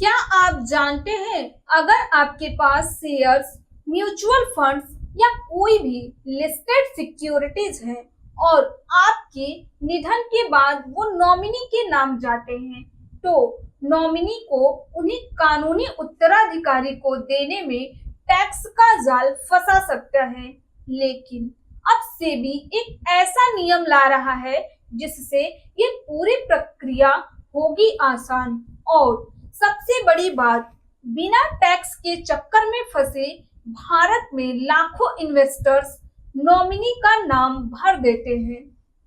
क्या आप जानते हैं, अगर आपके पास शेयर्स, म्यूचुअल फंड्स या कोई भी लिस्टेड सिक्योरिटीज है और आपके निधन के बाद वो नॉमिनी के नाम जाते हैं, तो नॉमिनी को उन्हें कानूनी उत्तराधिकारी को देने में टैक्स का जाल फंसा सकता है। लेकिन अब सेबी एक ऐसा नियम ला रहा है जिससे ये पूरी प्रक्रिया होगी आसान। और सबसे बड़ी बात, बिना टैक्स के चक्कर में फंसे भारत में लाखों इन्वेस्टर्स नॉमिनी का नाम भर देते हैं,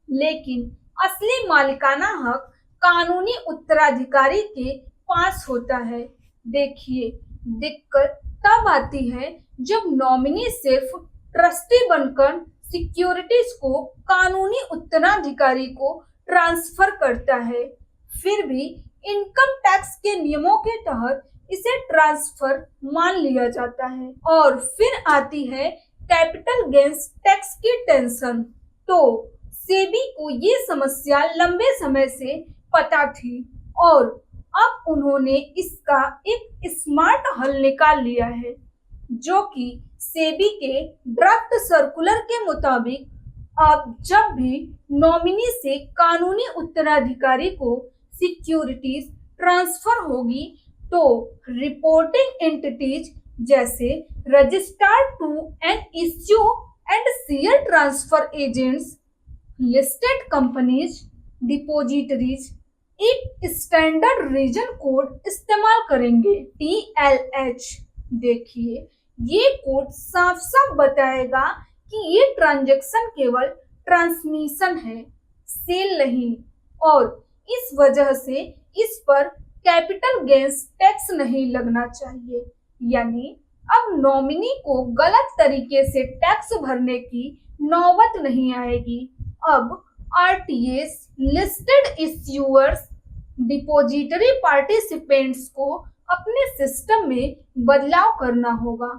लेकिन असली मालिकाना हक कानूनी उत्तराधिकारी के पास होता है। देखिए, दिक्कत तब आती है जब नॉमिनी सिर्फ ट्रस्टी बनकर सिक्योरिटीज को कानूनी उत्तराधिकारी को ट्रांसफर करता है। फिर भी इनकम टैक्स के नियमों के तहत इसे ट्रांसफर मान लिया जाता है। और फिर आती है कैपिटल गेन्स टैक्स की टेंशन। तो सेबी को ये समस्या लंबे समय से पता थी और अब उन्होंने इसका एक स्मार्ट हल निकाल लिया है, जो कि सेबी के ड्राफ्ट सर्कुलर के मुताबिक अब जब भी नॉमिनी से कानूनी उत्तराधिकारी को सिक्योरिटीज ट्रांसफर होगी, तो रिपोर्टिंग एंटिटीज जैसे registered to and issue and share transfer agents, listed companies, depositories एक स्टैंडर्ड रीजन कोड इस्तेमाल करेंगे, TLH। देखिए, ये कोड साफ साफ बताएगा कि ये ट्रांजैक्शन केवल ट्रांसमिशन है, सेल नहीं, और इस वजह से इस पर कैपिटल गेन्स टैक्स नहीं लगना चाहिए। यानी अब नॉमिनी को गलत तरीके से टैक्स भरने की नौबत नहीं आएगी। अब RTAs, listed issuers, depository participants को अपने सिस्टम में बदलाव करना होगा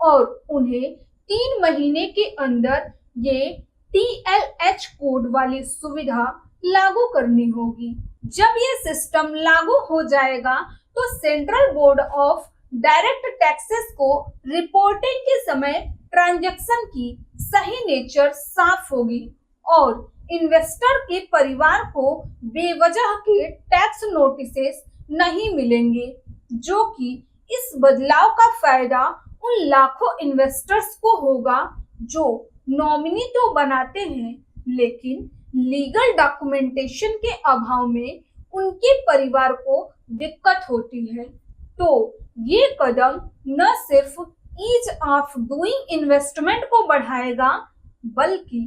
और उन्हें 3 महीने के अंदर ये TLH कोड वाली सुविधा लागू करनी होगी। जब ये सिस्टम लागू हो जाएगा तो central board of direct taxes को रिपोर्टिंग के समय ट्रांजैक्शन की सही नेचर साफ होगी और इन्वेस्टर के परिवार को बेवजह के टैक्स नोटिसेस नहीं मिलेंगे, जो कि इस बदलाव का फायदा उन लाखों इन्वेस्टर्स को होगा जो नॉमिनी तो बनाते हैं, लेकिन लीगल डॉक्यूमेंटेशन के अभाव में उनके परिवार को दिक्कत होती है। तो ये कदम न सिर्फ ईज ऑफ डूइंग इन्वेस्टमेंट को बढ़ाएगा, बल्कि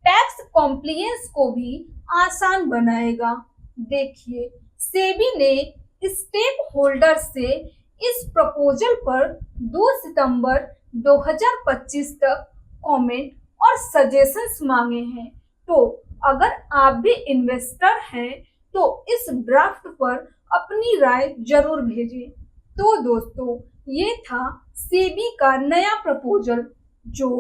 टैक्स कॉम्प्लायंस को भी आसान बनाएगा। देखिए, सेबी ने स्टेक होल्डर से इस प्रपोजल पर 2 सितंबर 2025 तक कमेंट और सजेशंस मांगे हैं। तो अगर आप भी इन्वेस्टर हैं तो इस ड्राफ्ट पर अपनी राय जरूर भेजें। तो दोस्तों, ये था सेबी का नया प्रपोजल जो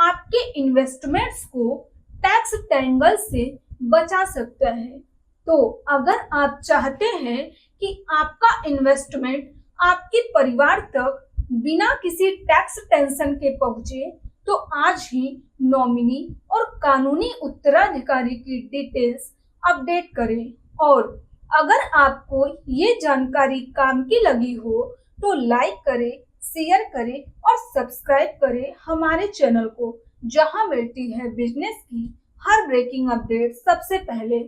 आपके इन्वेस्टमेंट्स को टैक्स टैंगल से बचा सकता है। तो अगर आप चाहते हैं कि आपका इन्वेस्टमेंट आपके परिवार तक बिना किसी टैक्स टेंशन के पहुंचे, तो आज ही नॉमिनी और कानूनी उत्तराधिकारी की डिटेल्स अपडेट करें। और अगर आपको ये जानकारी काम की लगी हो तो लाइक करें, शेयर करें और सब्सक्राइब करें हमारे चैनल को, जहां मिलती है बिजनेस की हर ब्रेकिंग अपडेट सबसे पहले।